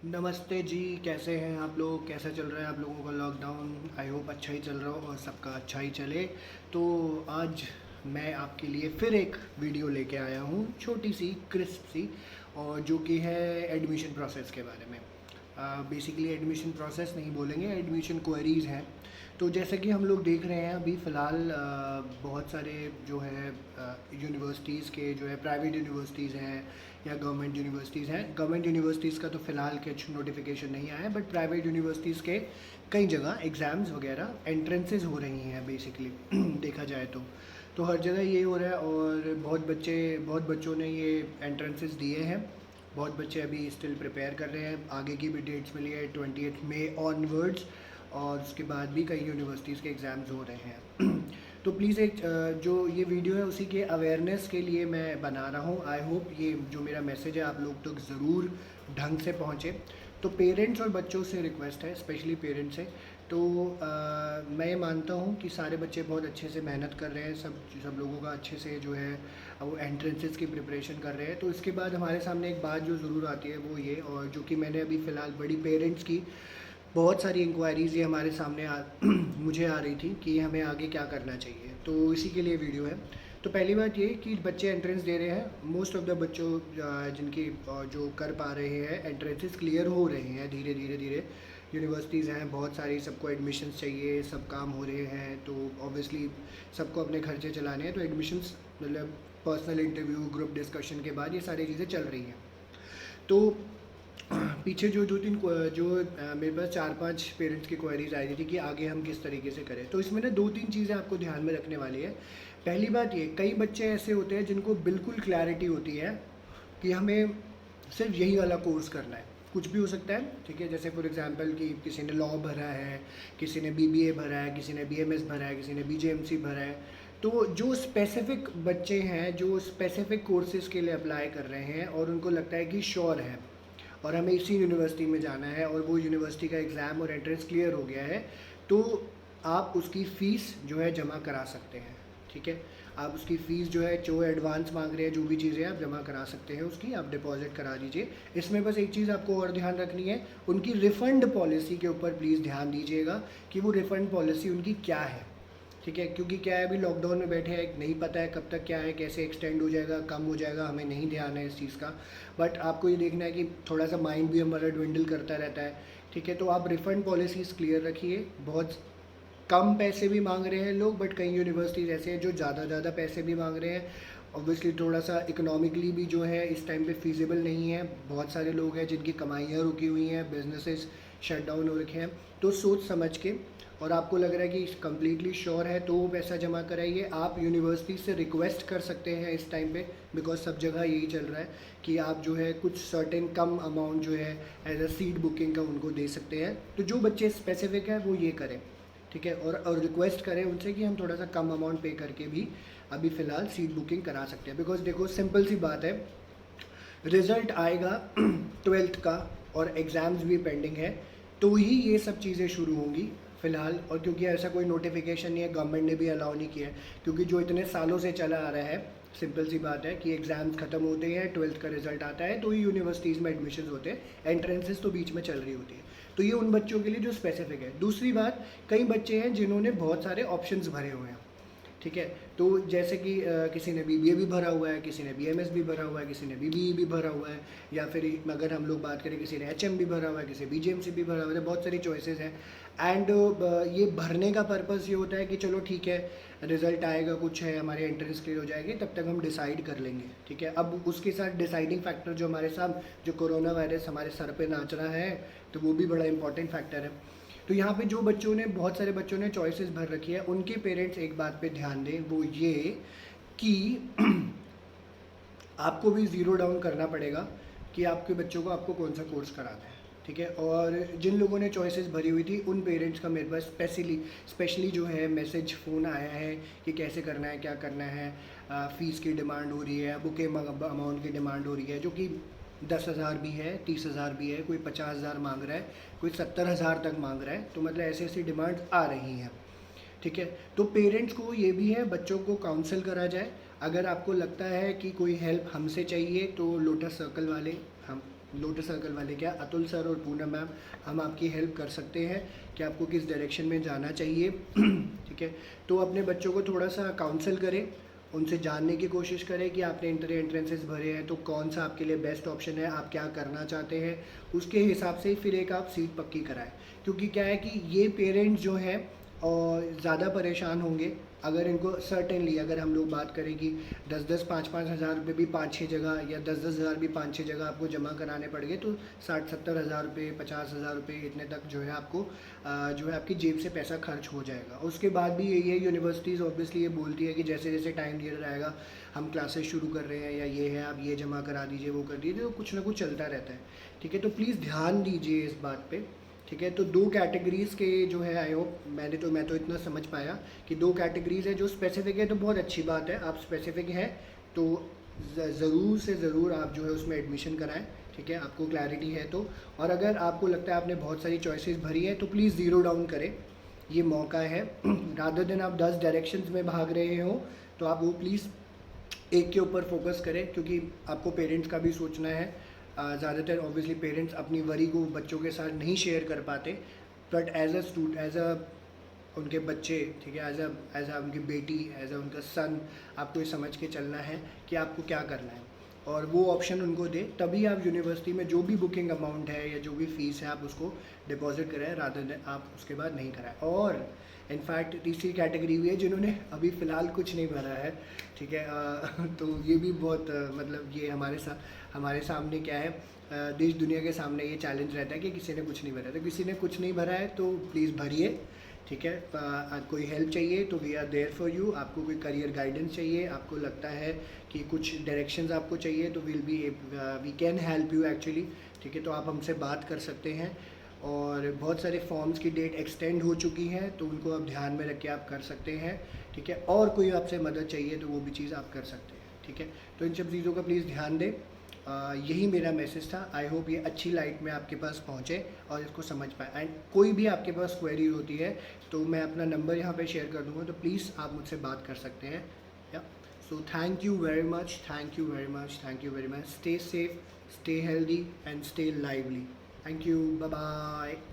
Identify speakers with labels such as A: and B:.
A: नमस्ते जी। कैसे हैं आप लोग? कैसा चल रहा है आप लोगों का लॉकडाउन? आई होप अच्छा ही चल रहा हो और सबका अच्छा ही चले। तो आज मैं आपके लिए फिर एक वीडियो लेके आया हूँ, छोटी सी क्रिस्प सी, और जो कि है एडमिशन प्रोसेस के बारे में। बेसिकली एडमिशन प्रोसेस नहीं बोलेंगे, एडमिशन क्वेरीज़ हैं। तो जैसे कि हम लोग देख रहे हैं अभी फ़िलहाल बहुत सारे जो है यूनिवर्सिटीज़ के जो है प्राइवेट यूनिवर्सिटीज़ हैं या गवर्नमेंट यूनिवर्सिटीज़ हैं। गवर्नमेंट यूनिवर्सिटीज़ का तो फ़िलहाल कुछ नोटिफिकेशन नहीं आया है, बट प्राइवेट यूनिवर्सिटीज़ के कई जगह एग्ज़ाम्स वगैरह एंट्रेंसेस हो रही हैं बेसिकली देखा जाए तो हर जगह ये हो रहा है। और बहुत बच्चों ने ये एंट्रेंसेस दिए हैं। बहुत बच्चे अभी स्टिल प्रिपेयर कर रहे हैं। आगे की भी डेट्स मिली है 20 मई ऑनवर्ड्स, और उसके बाद भी कई यूनिवर्सिटीज़ के एग्ज़ाम्स हो रहे हैं तो प्लीज़ जो ये वीडियो है उसी के अवेयरनेस के लिए मैं बना रहा हूँ। आई होप ये जो मेरा मैसेज है आप लोग तक ज़रूर ढंग से पहुँचे। तो पेरेंट्स और बच्चों से रिक्वेस्ट है, स्पेशली पेरेंट्स से। तो मैं ये मानता हूँ कि सारे बच्चे बहुत अच्छे से मेहनत कर रहे हैं, सब लोगों का अच्छे से जो है वो एंट्रेंसेस की प्रिपरेशन कर रहे हैं। तो इसके बाद हमारे सामने एक बात जो ज़रूर आती है वो ये, और जो कि मैंने अभी फ़िलहाल बड़ी पेरेंट्स की बहुत सारी इंक्वायरीज़ ये हमारे सामने मुझे आ रही थी कि हमें आगे क्या करना चाहिए। तो इसी के लिए वीडियो है। तो पहली बात ये कि बच्चे एंट्रेंस दे रहे हैं, मोस्ट ऑफ द बच्चों जिनकी जो कर पा रहे हैं एंट्रेंसेस क्लियर हो रहे हैं धीरे धीरे धीरे। यूनिवर्सिटीज़ हैं बहुत सारी, सबको एडमिशन्स चाहिए, सब काम हो रहे हैं, तो ऑब्वियसली सबको अपने खर्चे चलाने हैं। तो एडमिशन्स मतलब पर्सनल इंटरव्यू, ग्रुप डिस्कशन के बाद ये सारी चीज़ें चल रही हैं। तो पीछे जो दो तीन मेरे पास 4-5 पेरेंट्स की क्वेरीज आई थी कि आगे हम किस तरीके से करें। तो इसमें ना 2-3 चीज़ें आपको ध्यान में रखने वाली है। पहली बात ये, कई बच्चे ऐसे होते हैं जिनको बिल्कुल क्लैरिटी होती है कि हमें सिर्फ यही वाला कोर्स करना है, कुछ भी हो सकता है, ठीक है। जैसे फॉर एग्जांपल कि किसी ने लॉ भरा है, किसी ने बीबीए भरा है, किसी ने बीएमएस भरा है, किसी ने बीजेएमसी भरा है। तो जो स्पेसिफिक बच्चे हैं जो स्पेसिफिक कोर्सेज़ के लिए अप्लाई कर रहे हैं और उनको लगता है कि श्योर है और हमें इसी यूनिवर्सिटी में जाना है और वो यूनिवर्सिटी का एग्ज़ाम और एंट्रेंस क्लियर हो गया है, तो आप उसकी फ़ीस जो है जमा करा सकते हैं, ठीक है। आप उसकी फ़ीस जो है, जो एडवांस मांग रहे हैं, जो भी चीज़ें आप जमा करा सकते हैं, उसकी आप डिपॉज़िट करा दीजिए। इसमें बस एक चीज़ आपको और ध्यान रखनी है, उनकी रिफ़ंड पॉलिसी के ऊपर प्लीज़ ध्यान दीजिएगा कि वो रिफ़ंड पॉलिसी उनकी क्या है, ठीक है। क्योंकि क्या है, अभी लॉकडाउन में बैठे हैं, नहीं पता है कब तक क्या है, कैसे एक्सटेंड हो जाएगा, कम हो जाएगा, हमें नहीं ध्यान है इस चीज़ का। बट आपको ये देखना है कि थोड़ा सा माइंड भी हमारा ड्विंडल करता रहता है, ठीक है। तो आप रिफ़ंड पॉलिसीज़ क्लियर रखिए। बहुत कम पैसे भी मांग रहे हैं लोग, बट कई यूनिवर्सिटीज़ ऐसे हैं जो ज़्यादा पैसे भी मांग रहे हैं। ऑब्वियसली थोड़ा सा इकोनॉमिकली भी जो है इस टाइम पे फिजिबल नहीं है। बहुत सारे लोग हैं जिनकी कमाइयाँ रुकी हुई हैं, बिजनेसेस शट डाउन हो रखे हैं। तो सोच समझ के, और आपको लग रहा है कि कम्प्लीटली श्योर है, तो वो पैसा जमा कराइए। आप यूनिवर्सिटी से रिक्वेस्ट कर सकते हैं इस टाइम पे, बिकॉज सब जगह यही चल रहा है कि आप जो है कुछ सर्टेन कम अमाउंट जो है एज अ सीट बुकिंग का उनको दे सकते हैं। तो जो बच्चे स्पेसिफिक है वो ये करें, ठीक है। और रिक्वेस्ट करें उनसे कि हम थोड़ा सा कम अमाउंट पे करके भी अभी फ़िलहाल सीट बुकिंग करा सकते हैं। बिकॉज देखो, सिंपल सी बात है, रिज़ल्ट आएगा 12th का और एग्ज़ाम्स भी पेंडिंग है, तो ही ये सब चीज़ें शुरू होंगी फ़िलहाल। और क्योंकि ऐसा कोई नोटिफिकेशन नहीं है, गवर्नमेंट ने भी अलाउ नहीं किया है, क्योंकि जो इतने सालों से चला आ रहा है, सिंपल सी बात है कि एग्ज़ाम्स ख़त्म होते हैं, 12th का रिज़ल्ट आता है, तो ही यूनिवर्सिटीज़ में एडमिशन होते हैं, एंट्रेंसेस तो बीच में चल रही होती है। तो ये उन बच्चों के लिए जो स्पेसिफिक है। दूसरी बात, कई बच्चे हैं जिन्होंने बहुत सारे ऑप्शंस भरे हुए हैं, ठीक है। तो जैसे कि किसी ने बीबीए भी भरा हुआ है, किसी ने बीएमएस भी भरा हुआ है, किसी ने बीबीई भी भरा हुआ है, या फिर अगर हम लोग बात करें किसी ने एचएम भी भरा हुआ है, किसी बीजेएमसी भी भरा हुआ है। बहुत सारी चॉइसेस हैं। एंड ये भरने का पर्पस ये होता है कि चलो ठीक है, रिजल्ट आएगा, कुछ है, हमारी एंट्रेंस क्लियर हो जाएगी, तब तक हम डिसाइड कर लेंगे, ठीक है। अब उसके साथ डिसाइडिंग फैक्टर जो हमारे साथ, जो कोरोना वायरस हमारे सर पे नाच रहा है, तो वो भी बड़ा इंपॉर्टेंट फैक्टर है। तो यहाँ पे जो बच्चों ने, बहुत सारे बच्चों ने चॉइसेस भर रखी है, उनके पेरेंट्स एक बात पे ध्यान दें, वो ये कि आपको भी ज़ीरो डाउन करना पड़ेगा कि आपके बच्चों को आपको कौन सा कोर्स कराना है, ठीक है। और जिन लोगों ने चॉइसेस भरी हुई थी उन पेरेंट्स का मेरे पास स्पेशली जो है मैसेज फ़ोन आया है कि कैसे करना है, क्या करना है। फ़ीस की डिमांड हो रही है, बुके अमाउंट की डिमांड हो रही है, जो कि 10,000 भी है, 30,000 भी है, कोई 50,000 मांग रहा है, कोई 70,000 तक मांग रहा है। तो मतलब ऐसी ऐसी डिमांड आ रही हैं, ठीक है। तो पेरेंट्स को ये भी है, बच्चों को काउंसल करा जाए। अगर आपको लगता है कि कोई हेल्प हमसे चाहिए तो लोटस सर्कल वाले, हम लोटस सर्कल वाले क्या अतुल सर और पूनम मैम, हम आपकी हेल्प कर सकते हैं कि आपको किस डायरेक्शन में जाना चाहिए। ठीक है, तो अपने बच्चों को थोड़ा सा काउंसल करें, उनसे जानने की कोशिश करें कि आपने इंटर एंट्रेंसेस भरे हैं तो कौन सा आपके लिए बेस्ट ऑप्शन है, आप क्या करना चाहते हैं, उसके हिसाब से फिर एक आप सीट पक्की कराएं। क्योंकि क्या है कि ये पेरेंट्स जो हैं और ज़्यादा परेशान होंगे अगर इनको सर्टेनली, अगर हम लोग बात करें कि 10-10 5-5 हज़ार रुपये भी 5-6 जगह, या 10-10 हज़ार भी 5-6 जगह आपको जमा कराने पड़ गए, तो 60-70 हज़ार रुपये, 50 हज़ार रुपये इतने तक जो है आपको जो है आपकी जेब से पैसा खर्च हो जाएगा। उसके बाद भी यही है, यूनिवर्सिटीज़ ऑब्वियसली ये बोलती है कि जैसे जैसे टाइम दिया रहेगा, हम क्लासेस शुरू कर रहे हैं या ये है, आप ये जमा करा दीजिए, वो कर दीजिए, तो कुछ ना कुछ चलता रहता है। ठीक है, तो प्लीज़ ध्यान दीजिए इस बात पे। ठीक है, तो 2 कैटेगरीज़ के जो है, आई होप मैं तो इतना समझ पाया कि 2 कैटेगरीज़ है। जो स्पेसिफ़िक है तो बहुत अच्छी बात है, आप स्पेसिफ़िक हैं तो ज़रूर से ज़रूर आप जो है उसमें एडमिशन कराएं। ठीक है, आपको क्लैरिटी है तो। और अगर आपको लगता है आपने बहुत सारी चॉइसेस भरी है तो प्लीज़ ज़ीरो डाउन करें, ये मौका है। रादर देन आप 10 डायरेक्शंस में भाग रहे हो तो आप वो प्लीज़ एक के ऊपर फोकस करें, क्योंकि आपको पेरेंट्स का भी सोचना है। ज़्यादातर ऑब्वियसली पेरेंट्स अपनी वरी को बच्चों के साथ नहीं शेयर कर पाते, बट एज अ उनके बच्चे, ठीक है, एज अ उनकी बेटी, एज अ उनका सन, आपको ये समझ के चलना है कि आपको क्या करना है और वो ऑप्शन उनको दे, तभी आप यूनिवर्सिटी में जो भी बुकिंग अमाउंट है या जो भी फ़ीस है आप उसको डिपॉजिट कराएं, रादर देन आप उसके बाद नहीं कराएं। और इनफैक्ट तीसरी कैटेगरी भी है जिन्होंने अभी फ़िलहाल कुछ नहीं भरा है। ठीक है, तो ये भी बहुत मतलब ये हमारे सामने क्या है, देश दुनिया के सामने ये चैलेंज रहता है कि किसी ने कुछ नहीं भरा है। तो किसी ने कुछ नहीं भरा है तो प्लीज़ भरिए। ठीक है, कोई हेल्प चाहिए तो we are there for you. आपको कोई करियर गाइडेंस चाहिए, आपको लगता है कि कुछ डायरेक्शंस आपको चाहिए, तो we can help you actually. ठीक है, तो आप हमसे बात कर सकते हैं। और बहुत सारे फॉर्म्स की डेट एक्सटेंड हो चुकी हैं तो उनको आप ध्यान में रख के आप कर सकते हैं। ठीक है, और कोई आपसे मदद चाहिए तो वो भी चीज़ आप कर सकते हैं। ठीक है, तो इन सब चीज़ों का प्लीज़ ध्यान दें। यही मेरा मैसेज था। आई होप ये अच्छी लाइट में आपके पास पहुँचे और इसको समझ पाए। एंड कोई भी आपके पास क्वेरी होती है तो मैं अपना नंबर यहाँ पे शेयर कर दूँगा, तो प्लीज़ आप मुझसे बात कर सकते हैं। या so thank you very much, thank you very much, thank you very much. Stay safe, stay healthy and stay lively. Thank you, bye bye.